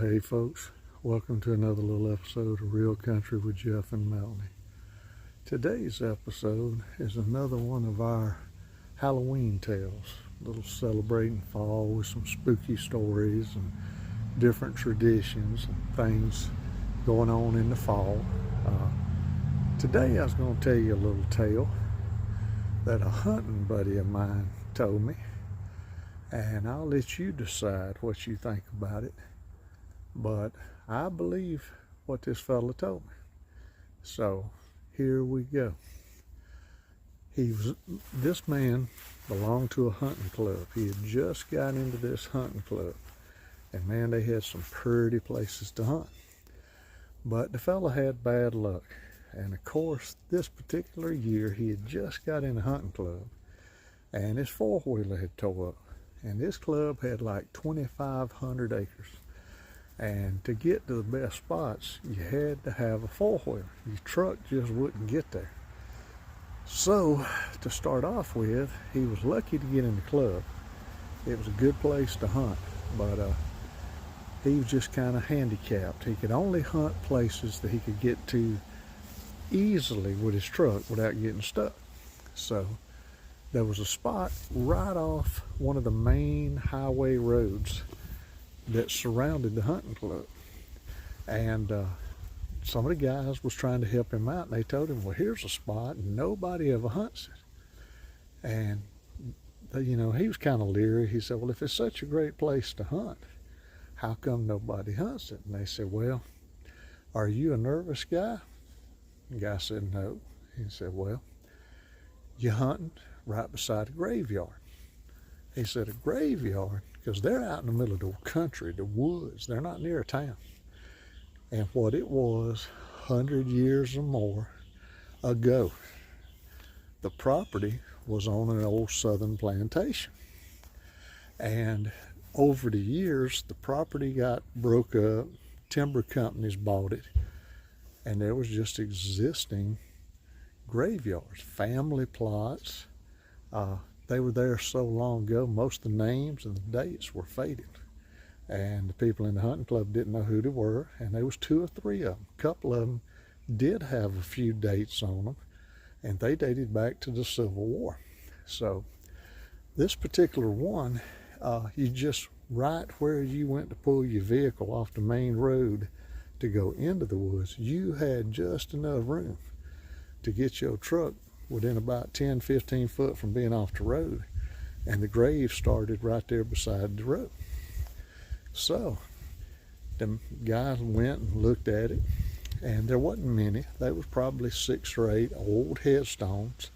Hey folks, welcome to another little episode of Real Country with Jeff and Melanie. Today's episode is another one of our Halloween tales, a little celebrating fall with some spooky stories and different traditions and things going on in the fall. Today I was going to tell you a little tale that a hunting buddy of mine told me, and I'll let you decide what you think about it. But I believe what this fella told me. So here we go. This man belonged to a hunting club. He had just got into this hunting club. And man, they had some pretty places to hunt. But the fella had bad luck. And of course, this particular year, he had just got in a hunting club. And his four-wheeler had tore up. And this club had like 2,500 acres. And to get to the best spots, you had to have a four-wheeler. Your truck just wouldn't get there. So, to start off with, he was lucky to get in the club. It was a good place to hunt, but he was just kind of handicapped. He could only hunt places that he could get to easily with his truck without getting stuck. So, there was a spot right off one of the main highway roads that surrounded the hunting club, and some of the guys was trying to help him out, and they told him, well, here's a spot and nobody ever hunts it. And he was kind of leery. He said, well, if it's such a great place to hunt, how come nobody hunts it? And they said, well, are you a nervous guy? The guy said, no. He said, well, you hunting right beside a graveyard. He said, a graveyard? Because they're out in the middle of the country, the woods. They're not near a town. And what it was, 100 years or more ago, the property was on an old southern plantation. And over the years, the property got broke up, timber companies bought it, and there was just existing graveyards, family plots. They were there so long ago, most of the names and the dates were faded. And the people in the hunting club didn't know who they were, and there was 2 or 3 of them. A couple of them did have a few dates on them, and they dated back to the Civil War. So this particular one, you just right where you went to pull your vehicle off the main road to go into the woods, you had just enough room to get your truck within about 10-15 foot from being off the road, and the grave started right there beside the road. So the guys went and looked at it, and there wasn't many. There was probably 6 or 8 old headstones.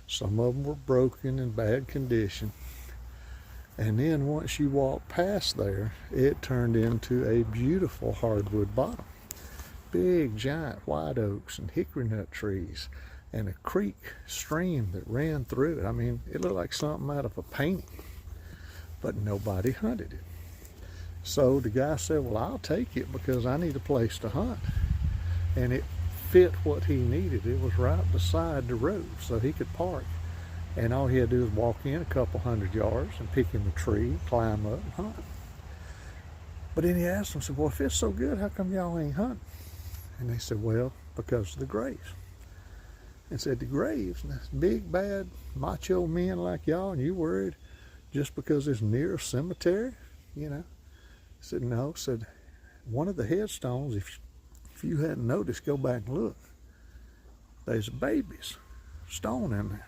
Some of them were broken in bad condition. And then once you walked past there, it turned into a beautiful hardwood bottom. Big giant white oaks and hickory nut trees, and a creek stream that ran through it. I mean, it looked like something out of a painting, but nobody hunted it. So the guy said, well, I'll take it because I need a place to hunt. And it fit what he needed. It was right beside the road, so he could park. And all he had to do was walk in a couple 100 yards and pick him a tree, climb up and hunt. But then he asked them, said, well, if it's so good, how come y'all ain't hunting? And they said, well, because of the graves. And said, the graves, big, bad, macho men like y'all, and you worried just because it's near a cemetery, I said, no. Said, one of the headstones, if you hadn't noticed, go back and look. There's a baby's stone in there.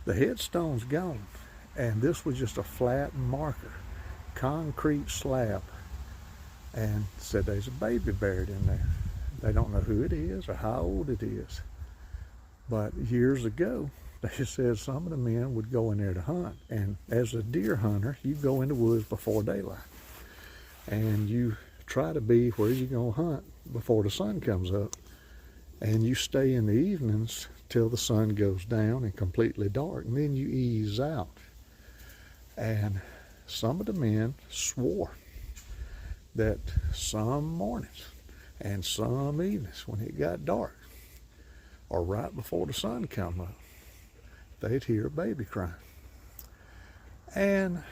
The headstone's gone, and this was just a flat marker, concrete slab. And said, there's a baby buried in there. They don't know who it is or how old it is. But years ago, they said some of the men would go in there to hunt. And as a deer hunter, you go in the woods before daylight. And you try to be where you're going to hunt before the sun comes up. And you stay in the evenings till the sun goes down and completely dark. And then you ease out. And some of the men swore that some mornings and some evenings when it got dark, or right before the sun come up, they'd hear a baby crying. And,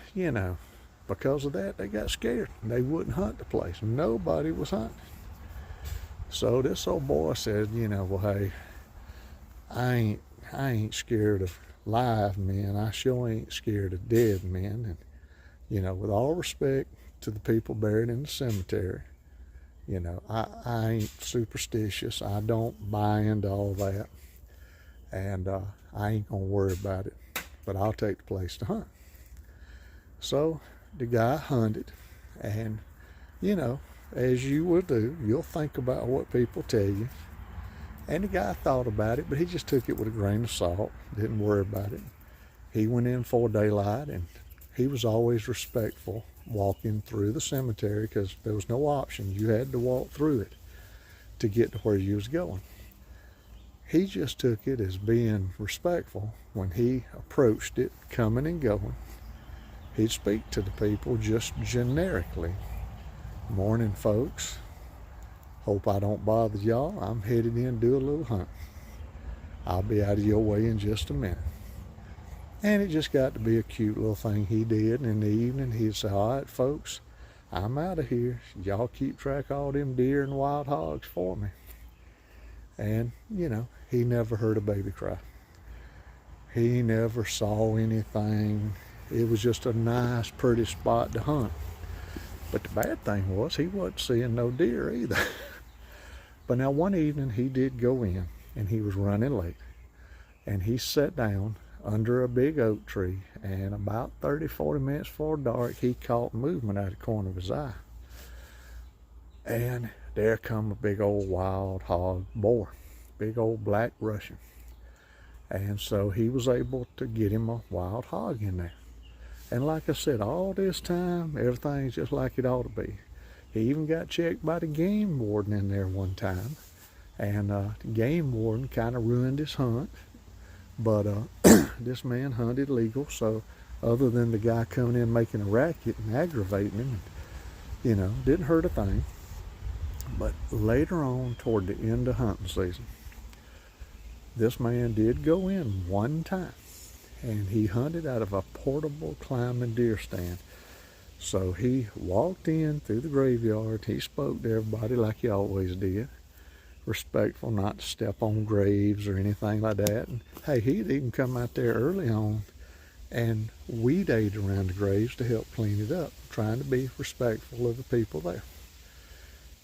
because of that, they got scared. They wouldn't hunt the place. Nobody was hunting. So this old boy said, well, hey, I ain't scared of live men. I sure ain't scared of dead men. And, with all respect to the people buried in the cemetery, I ain't superstitious. I don't buy into all that. And I ain't going to worry about it. But I'll take the place to hunt. So the guy hunted. And, as you will do, you'll think about what people tell you. And the guy thought about it, but he just took it with a grain of salt. Didn't worry about it. He went in for daylight, and he was always respectful walking through the cemetery because there was no option. You had to walk through it to get to where you was going. He just took it as being respectful when he approached it, coming and going. He'd speak to the people just generically. Morning, folks. Hope I don't bother y'all. I'm headed in to do a little hunt. I'll be out of your way in just a minute. And it just got to be a cute little thing he did. And in the evening, he'd say, all right, folks, I'm out of here. Y'all keep track of all them deer and wild hogs for me. And, he never heard a baby cry. He never saw anything. It was just a nice, pretty spot to hunt. But the bad thing was he wasn't seeing no deer either. But now one evening he did go in, and he was running late. And he sat down under a big oak tree, and about 30-40 minutes before dark, he caught movement out of the corner of his eye. And there come a big old wild hog boar, big old black Russian. And so he was able to get him a wild hog in there. And like I said, all this time, everything's just like it ought to be. He even got checked by the game warden in there one time. And the game warden kind of ruined his hunt. But this man hunted legal, so other than the guy coming in making a racket and aggravating him, didn't hurt a thing. But later on, toward the end of hunting season, this man did go in one time. And he hunted out of a portable climbing deer stand. So he walked in through the graveyard. He spoke to everybody like he always did. Respectful, not to step on graves or anything like that. And hey, he'd even come out there early on and weed ate around the graves to help clean it up, trying to be respectful of the people there.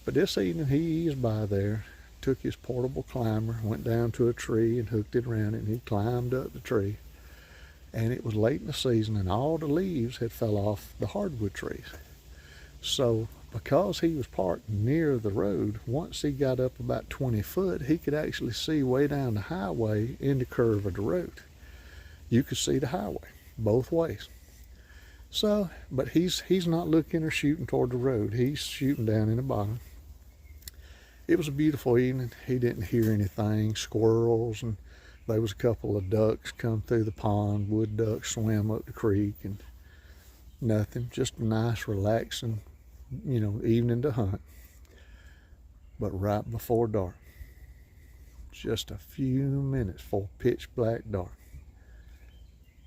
But this evening he eased by there, took his portable climber, went down to a tree and hooked it around it, and he climbed up the tree. And it was late in the season, and all the leaves had fell off the hardwood trees. So because he was parked near the road, once he got up about 20 foot, he could actually see way down the highway in the curve of the road. You could see the highway both ways. So, but he's not looking or shooting toward the road. He's shooting down in the bottom. It was a beautiful evening. He didn't hear anything, squirrels, and there was a couple of ducks come through the pond, wood ducks swam up the creek, and nothing, just a nice, relaxing, evening to hunt. But right before dark, just a few minutes before pitch black dark,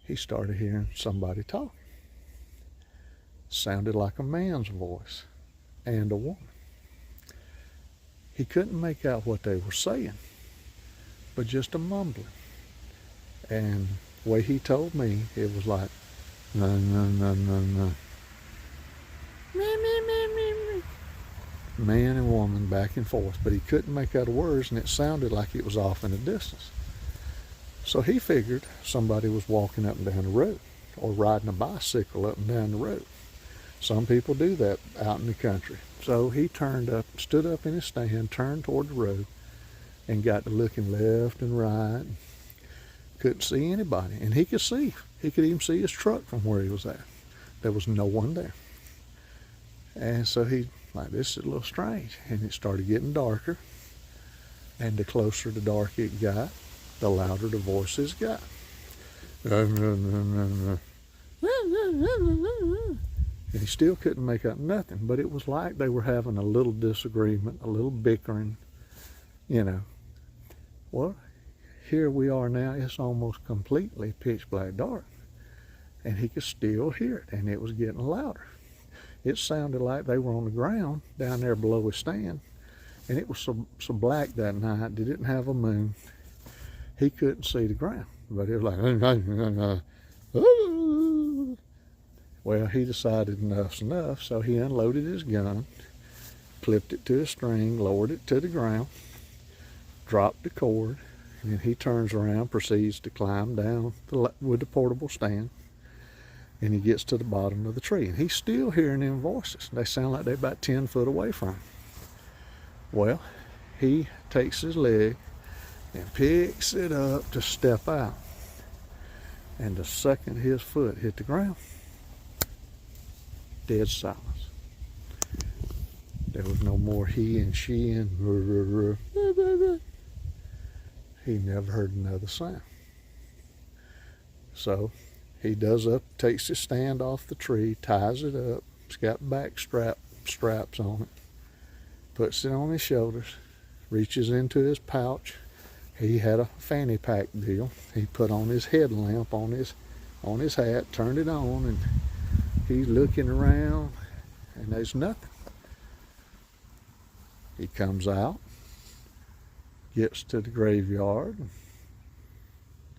he started hearing somebody talk. Sounded like a man's voice and a woman. He couldn't make out what they were saying, but just a mumbling. And the way he told me, it was like, no, no, no, no, no. Man and woman back and forth, but he couldn't make out the words, and it sounded like it was off in the distance. So he figured somebody was walking up and down the road, or riding a bicycle up and down the road. Some people do that out in the country. So he stood up in his stand, turned toward the road, and got to looking left and right. Couldn't see anybody, and he could see. He could even see his truck from where he was at. There was no one there. And so he, this is a little strange. And it started getting darker, and the closer the dark it got, the louder the voices got. And he still couldn't make out nothing, but it was like they were having a little disagreement, a little bickering, Well, here we are now, it's almost completely pitch black dark. and he could still hear it, and it was getting louder. It sounded like they were on the ground down there below his stand, and it was so black that night. They didn't have a moon. He couldn't see the ground, but it was like, well, he decided enough's enough, so he unloaded his gun, clipped it to a string, lowered it to the ground, dropped the cord, and then he turns around, proceeds to climb down with the portable stand, and he gets to the bottom of the tree, and he's still hearing them voices. They sound like they're about 10 foot away from him. Well, he takes his leg and picks it up to step out, and the second his foot hit the ground, dead silence. There was no more he and she and he never heard another sound. So he takes his stand off the tree, ties it up. It's got back straps on it. Puts it on his shoulders, reaches into his pouch. He had a fanny pack deal. He put on his headlamp on his hat, turned it on, and he's looking around, and there's nothing. He comes out, gets to the graveyard.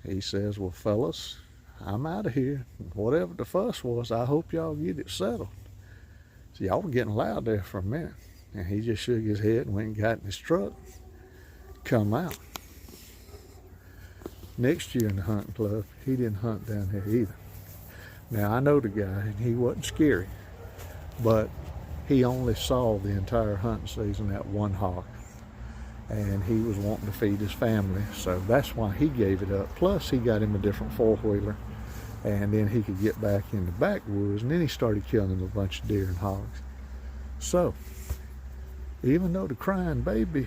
He says, well, fellas, I'm out of here. Whatever the fuss was, I hope y'all get it settled. So y'all were getting loud there for a minute. And he just shook his head and went and got in his truck, come out. Next year in the hunting club, he didn't hunt down here either. Now, I know the guy, and he wasn't scary, but he only saw the entire hunting season that one hog, and he was wanting to feed his family, so that's why he gave it up. Plus, he got him a different four-wheeler, and then he could get back in the backwoods, and then he started killing a bunch of deer and hogs. So, even though the crying baby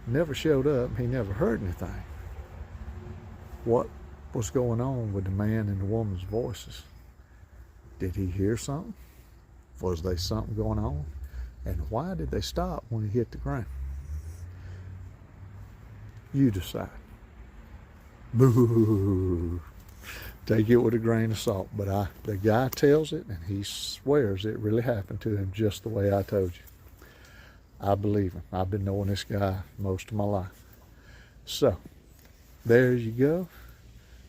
never showed up, he never heard anything. What was going on with the man and the woman's voices? Did he hear something? Was there something going on? And why did they stop when he hit the ground? You decide. Boo! Take it with a grain of salt. But the guy tells it, and he swears it really happened to him just the way I told you. I believe him. I've been knowing this guy most of my life. So, there you go.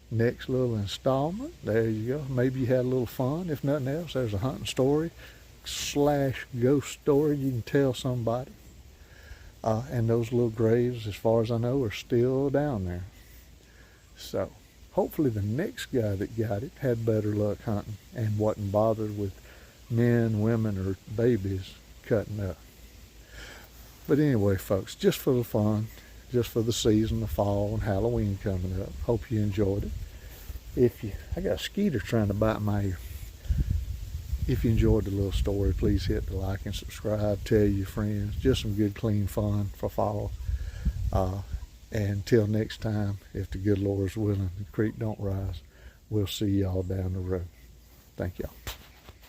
Next little installment. There you go. Maybe you had a little fun. If nothing else, there's a hunting story / ghost story you can tell somebody. And those little graves, as far as I know, are still down there. So, hopefully the next guy that got it had better luck hunting and wasn't bothered with men, women, or babies cutting up. But anyway, folks, just for the fun, just for the season, the fall, and Halloween coming up. Hope you enjoyed it. I got a skeeter trying to bite my ear. If you enjoyed the little story, please hit the like and subscribe. Tell your friends. Just some good, clean fun for fall. And until next time, if the good Lord's willing, the creek don't rise, we'll see y'all down the road. Thank y'all.